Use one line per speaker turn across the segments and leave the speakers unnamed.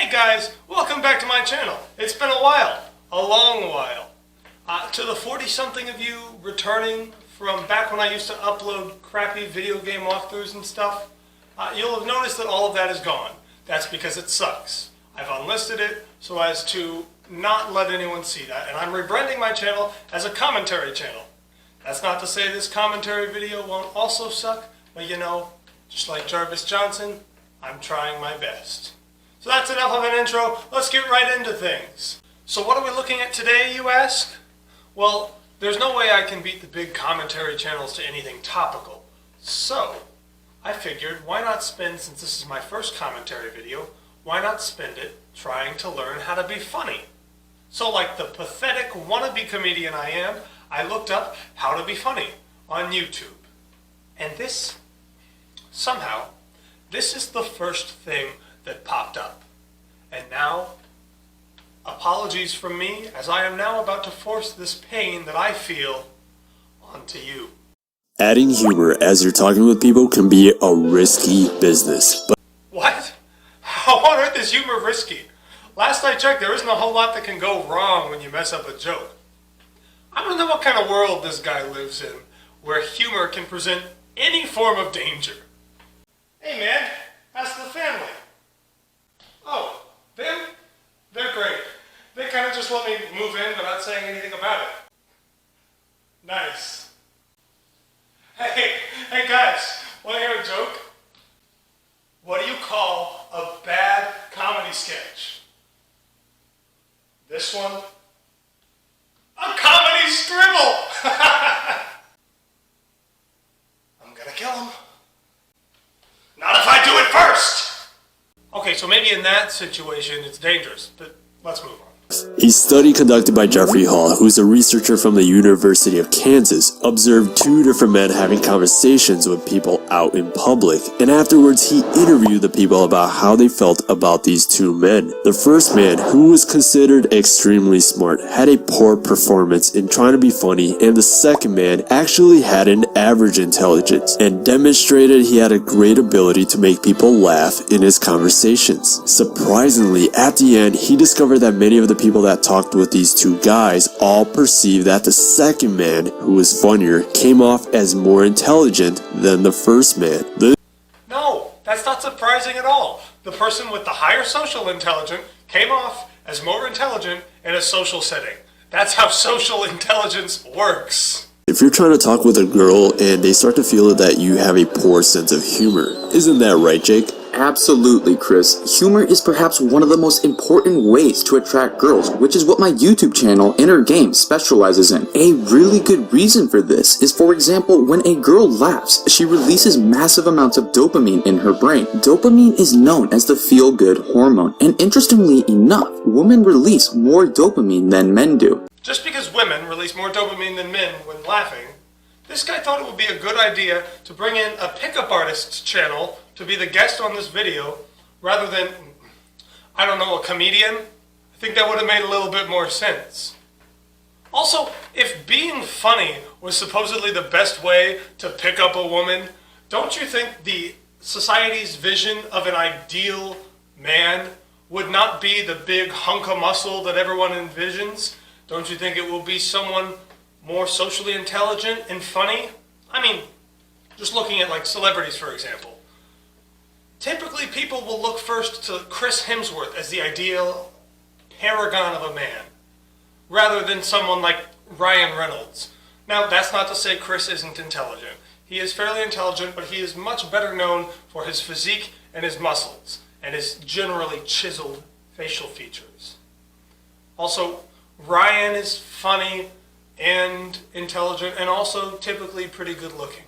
Hey guys, welcome back to my channel. It's been a while, a long while. To the 40-something of you returning from back when I used to upload crappy video game walkthroughs and stuff, you'll have noticed that all of that is gone. That's because it sucks. I've unlisted it so as to not let anyone see that, and I'm rebranding my channel as a commentary channel. That's not to say this commentary video won't also suck, but you know, just like Jarvis Johnson, I'm trying my best. So that's enough of an intro, let's get right into things. So what are we looking at today, you ask? Well, there's no way I can beat the big commentary channels to anything topical. So, I figured, why not spend, since this is my first commentary video, why not spend it trying to learn how to be funny? So like the pathetic wannabe comedian I am, I looked up how to be funny on YouTube. And this, somehow, this is the first thing that popped up. And now, apologies from me, as I am now about to force this pain that I feel onto you.
Adding humor as you're talking with people can be a risky business.
What? How on earth is humor risky? Last I checked, there isn't a whole lot that can go wrong when you mess up a joke. I don't know what kind of world this guy lives in, where humor can present any form of danger. Hey man, how's the family? Oh, them? They're great. They kind of just let me move in without saying anything about it. Nice. Hey guys, want to hear a joke? What do you call a bad comedy sketch? This one? A comedy scribble! I'm gonna kill him. Not if I do it first! Okay, so maybe in that situation it's dangerous, but let's move on.
A study conducted by Jeffrey Hall, who's a researcher from the University of Kansas, observed two different men having conversations with people out in public, and afterwards he interviewed the people about how they felt about these two men. The first man, who was considered extremely smart, had a poor performance in trying to be funny, and the second man actually had an average intelligence, and demonstrated he had a great ability to make people laugh in his conversations. Surprisingly, at the end, he discovered that many of the people that talked with these two guys all perceived that the second man, who was funnier, came off as more intelligent than the first man.
No, that's not surprising at all. The person with the higher social intelligence came off as more intelligent in a social setting. That's how social intelligence works.
If you're trying to talk with a girl and they start to feel that you have a poor sense of humor, isn't that right, Jake?
Absolutely, Chris. Humor is perhaps one of the most important ways to attract girls, which is what my YouTube channel, Inner Game, specializes in. A really good reason for this is, for example, when a girl laughs, she releases massive amounts of dopamine in her brain. Dopamine is known as the feel-good hormone, and interestingly enough, women release more dopamine than men do.
Just because women release more dopamine than men when laughing, this guy thought it would be a good idea to bring in a pickup artist's channel to be the guest on this video, rather than, I don't know, a comedian. I think that would have made a little bit more sense. Also, if being funny was supposedly the best way to pick up a woman, don't you think the society's vision of an ideal man would not be the big hunk of muscle that everyone envisions? Don't you think it will be someone more socially intelligent and funny? I mean, just looking at like celebrities, for example. Typically, people will look first to Chris Hemsworth as the ideal paragon of a man, rather than someone like Ryan Reynolds. Now, that's not to say Chris isn't intelligent. He is fairly intelligent, but he is much better known for his physique and his muscles, and his generally chiseled facial features. Also, Ryan is funny and intelligent, and also typically pretty good looking.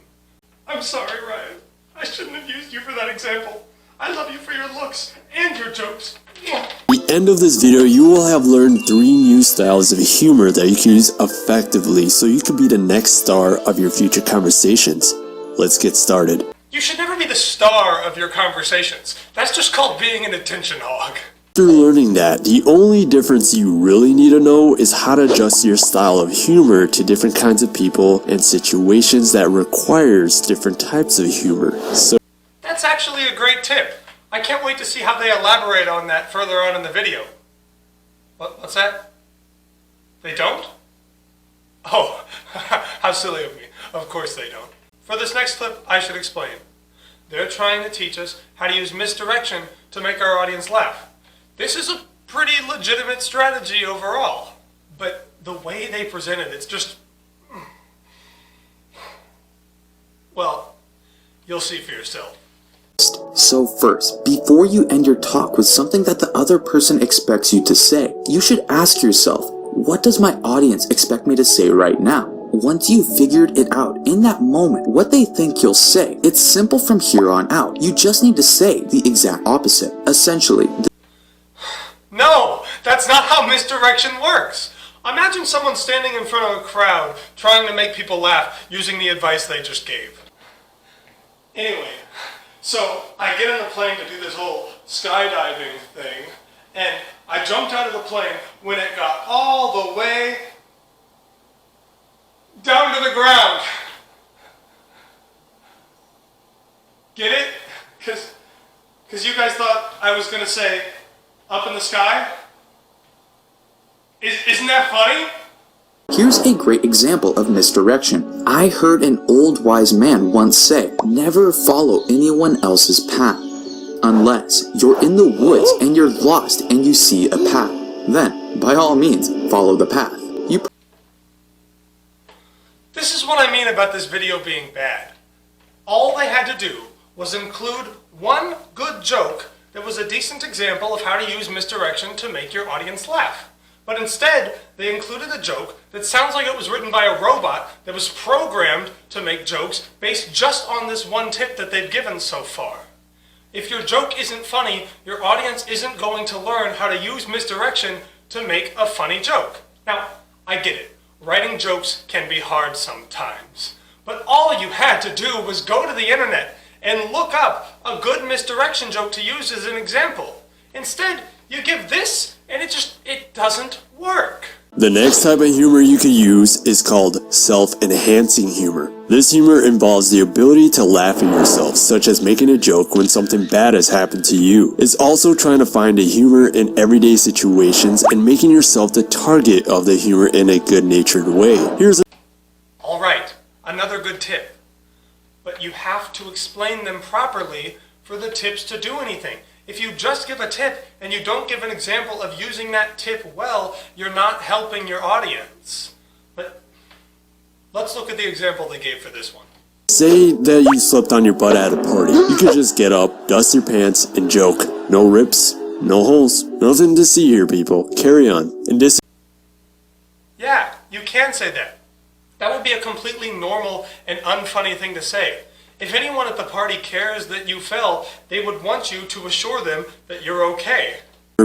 I'm sorry, Ryan. I shouldn't have used you for that example. I love you for your looks and your jokes.
At the end of this video, you will have learned 3 new styles of humor that you can use effectively so you can be the next star of your future conversations. Let's get started.
You should never be the star of your conversations. That's just called being an attention hog.
After learning that, the only difference you really need to know is how to adjust your style of humor to different kinds of people and situations that requires different types of humor.
That's actually a great tip. I can't wait to see how they elaborate on that further on in the video. What's that? They don't? Oh, how silly of me. Of course they don't. For this next clip, I should explain. They're trying to teach us how to use misdirection to make our audience laugh. This is a pretty legitimate strategy overall, but the way they present it, it's just... Well, you'll see for yourself.
So first, before you end your talk with something that the other person expects you to say, you should ask yourself, what does my audience expect me to say right now? Once you've figured it out in that moment, what they think you'll say, it's simple from here on out. You just need to say the exact opposite. Essentially,
No, that's not how misdirection works. Imagine someone standing in front of a crowd trying to make people laugh using the advice they just gave. Anyway, so I get in the plane to do this whole skydiving thing, and I jumped out of the plane when it got all the way down to the ground. Get it? Because you guys thought I was going to say up in the sky? Isn't that funny?
here's a great example of misdirection. I heard an old wise man once say, never follow anyone else's path. Unless you're in the woods and you're lost and you see a path. Then, by all means, follow the path.
This is what I mean about this video being bad. All they had to do was include one good joke that was a decent example of how to use misdirection to make your audience laugh. But instead, they included a joke that sounds like it was written by a robot that was programmed to make jokes based just on this one tip that they've given so far. If your joke isn't funny, your audience isn't going to learn how to use misdirection to make a funny joke. Now, I get it. Writing jokes can be hard sometimes. But all you had to do was go to the internet and look up a good misdirection joke to use as an example. Instead, you give this, and it doesn't work.
The next type of humor you could use is called self-enhancing humor. This humor involves the ability to laugh at yourself, such as making a joke when something bad has happened to you. It's also trying to find a humor in everyday situations and making yourself the target of the humor in a good-natured way.
Alright, another good tip. But you have to explain them properly for the tips to do anything. If you just give a tip and you don't give an example of using that tip well, you're not helping your audience. But let's look at the example they gave for this one.
Say that you slipped on your butt at a party. You could just get up, dust your pants, and joke. No rips, no holes, nothing to see here, people. Carry on. And
Yeah, you can say that. That would be a completely normal and unfunny thing to say. If anyone at the party cares that you fell, they would want you to assure them that you're okay.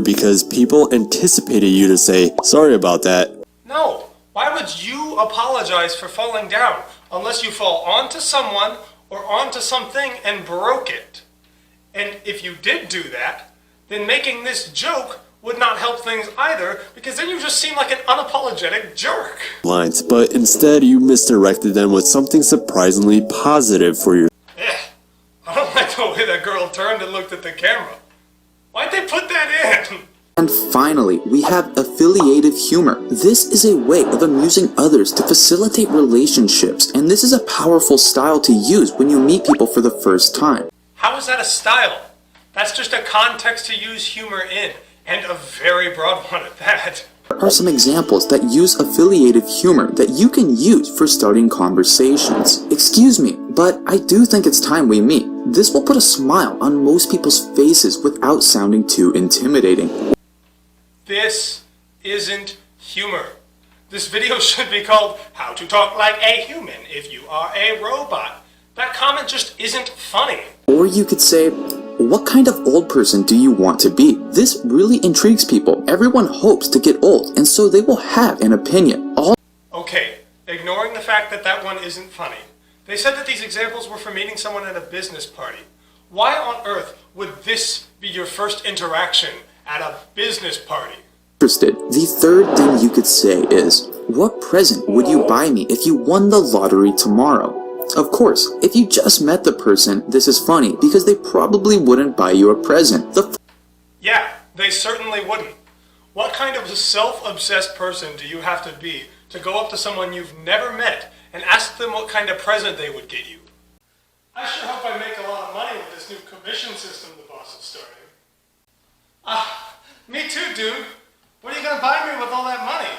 because people anticipated you to say, sorry about that.
No, why would you apologize for falling down unless you fall onto someone or onto something and broke it? And if you did do that, then making this joke would not help things either, because then you just seem like an unapologetic jerk.
Lines, but instead you misdirected them with something surprisingly positive for your.
I don't like the way that girl turned and looked at the camera. Why'd they put that in?
And finally, we have affiliative humor. This is a way of amusing others to facilitate relationships, and this is a powerful style to use when you meet people for the first time.
How is that a style? That's just a context to use humor in, and a very broad one at that.
Here are some examples that use affiliative humor that you can use for starting conversations. Excuse me, but I do think it's time we meet. This will put a smile on most people's faces without sounding too intimidating.
This isn't humor. This video should be called How to Talk Like a Human If You Are a Robot. That comment just isn't funny.
Or you could say, what kind of old person do you want to be? This really intrigues people. Everyone hopes to get old, and so they will have an opinion.
Okay, ignoring the fact that that one isn't funny. They said that these examples were for meeting someone at a business party. Why on earth would this be your first interaction at a business party?
Interested. The third thing you could say is, what present would you buy me if you won the lottery tomorrow? Of course, if you just met the person, this is funny because they probably wouldn't buy you a present.
Yeah, they certainly wouldn't. What kind of a self-obsessed person do you have to be to go up to someone you've never met and ask them what kind of present they would get you? I sure hope I make a lot of money with this new commission system the boss is starting. Me too, dude. What are you gonna buy me with all that money?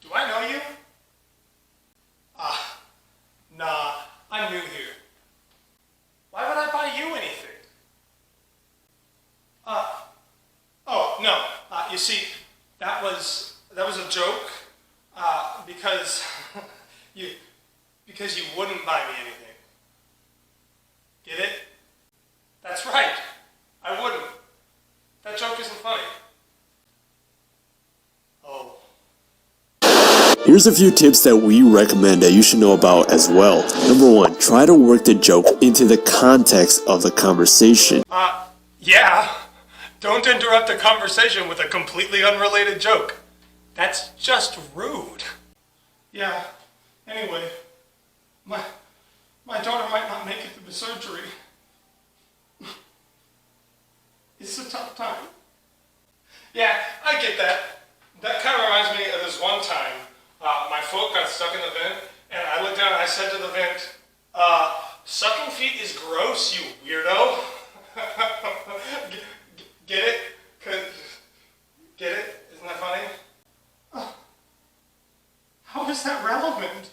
Do I know you? Nah, I'm new here. Why would I buy you anything? Oh, no. You see, that was a joke, because you wouldn't buy me anything. Get it? That's right. I wouldn't. That joke isn't funny. Oh.
Here's a few tips that we recommend that you should know about as well. Number 1, try to work the joke into the context of the conversation.
Yeah. Don't interrupt a conversation with a completely unrelated joke. That's just rude. Yeah. Anyway, my daughter might not make it through the surgery. It's a tough time. Yeah, I get that. That kind of reminds me of this one time. My foot got stuck in the vent, and I looked down and I said to the vent, sucking feet is gross, you weirdo. Get it? Get it? Isn't that funny? How is that relevant?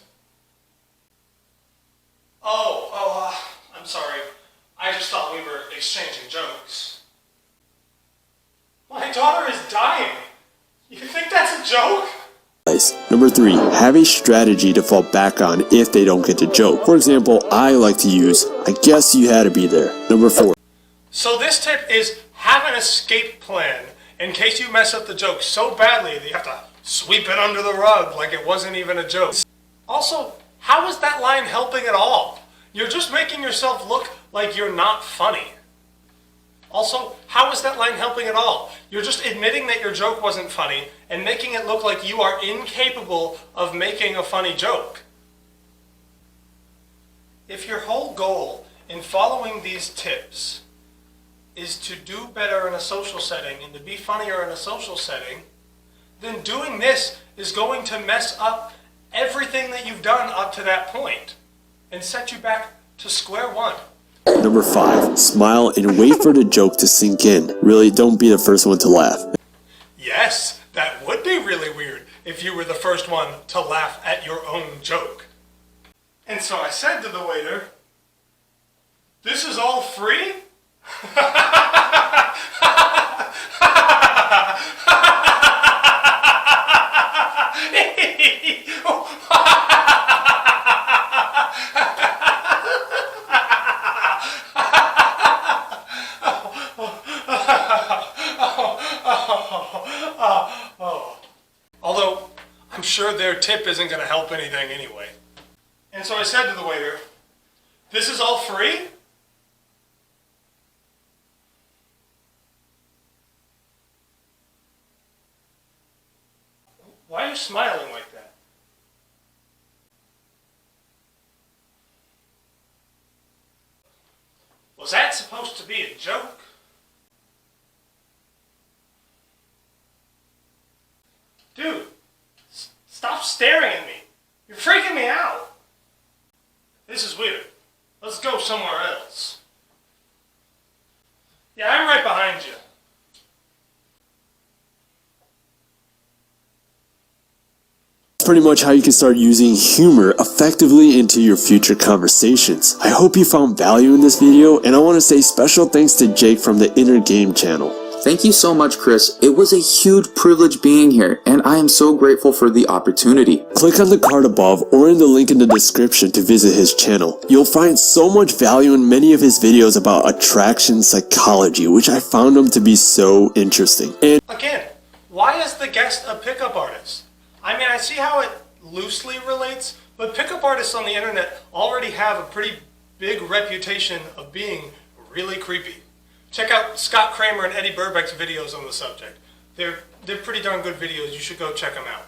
I'm sorry. I just thought we were exchanging jokes. My daughter is dying. You think that's a joke?
Number 3, have a strategy to fall back on if they don't get the joke. For example, I like to use, I guess you had to be there. Number 4.
So this tip is have an escape plan in case you mess up the joke so badly that you have to sweep it under the rug like it wasn't even a joke. Also, how is that line helping at all? You're just making yourself look like you're not funny. Also, how is that line helping at all? You're just admitting that your joke wasn't funny and making it look like you are incapable of making a funny joke. If your whole goal in following these tips is to do better in a social setting and to be funnier in a social setting, then doing this is going to mess up everything that you've done up to that point and set you back to square one.
Number 5, smile and wait for the joke to sink in. Really, don't be the first one to laugh.
Yes, that would be really weird if you were the first one to laugh at your own joke. And so I said to the waiter, "This is all free?" Although, I'm sure their tip isn't going to help anything anyway. And so I said to the waiter, "This is all free?" Why are you smiling like that? Was that supposed to be a joke? Dude, stop staring at me. You're freaking me out. This is weird. Let's go somewhere else. Yeah, I'm right behind you.
That's pretty much how you can start using humor effectively into your future conversations. I hope you found value in this video, and I want to say special thanks to Jake from the Inner Game channel.
Thank you so much, Chris. It was a huge privilege being here, and I am so grateful for the opportunity.
Click on the card above or in the link in the description to visit his channel. You'll find so much value in many of his videos about attraction psychology, which I found them to be so interesting. And
again, why is the guest a pickup artist? I mean, I see how it loosely relates, but pickup artists on the internet already have a pretty big reputation of being really creepy. Check out Scott Kramer and Eddy Burback's videos on the subject. They're pretty darn good videos. You should go check them out.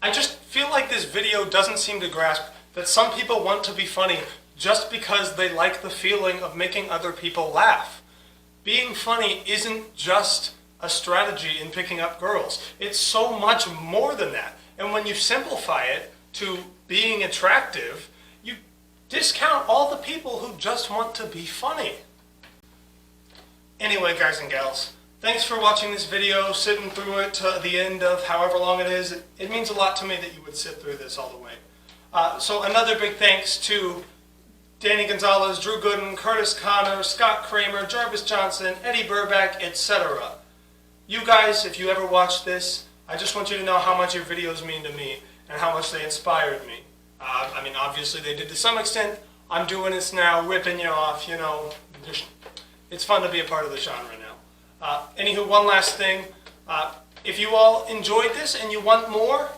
I just feel like this video doesn't seem to grasp that some people want to be funny just because they like the feeling of making other people laugh. Being funny isn't just a strategy in picking up girls. It's so much more than that. And when you simplify it to being attractive, you discount all the people who just want to be funny. Anyway, guys and gals, thanks for watching this video, sitting through it to the end of however long it is. It means a lot to me that you would sit through this all the way. So another big thanks to Danny Gonzalez, Gooden, Kurtis Conner, Scott Kramer, Jarvis Johnson, Eddy Burback, etc. You guys, if you ever watch this, I just want you to know how much your videos mean to me and how much they inspired me. I mean, obviously they did to some extent. I'm doing this now, ripping you off, you know. It's fun to be a part of the genre now. Anywho, one last thing. If you all enjoyed this and you want more,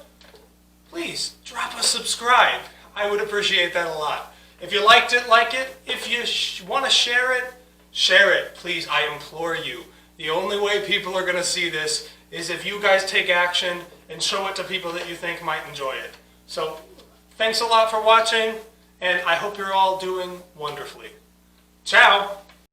please drop a subscribe. I would appreciate that a lot. If you liked it, like it. If you want to share it, please, I implore you. The only way people are going to see this is if you guys take action and show it to people that you think might enjoy it. So, thanks a lot for watching, and I hope you're all doing wonderfully. Ciao!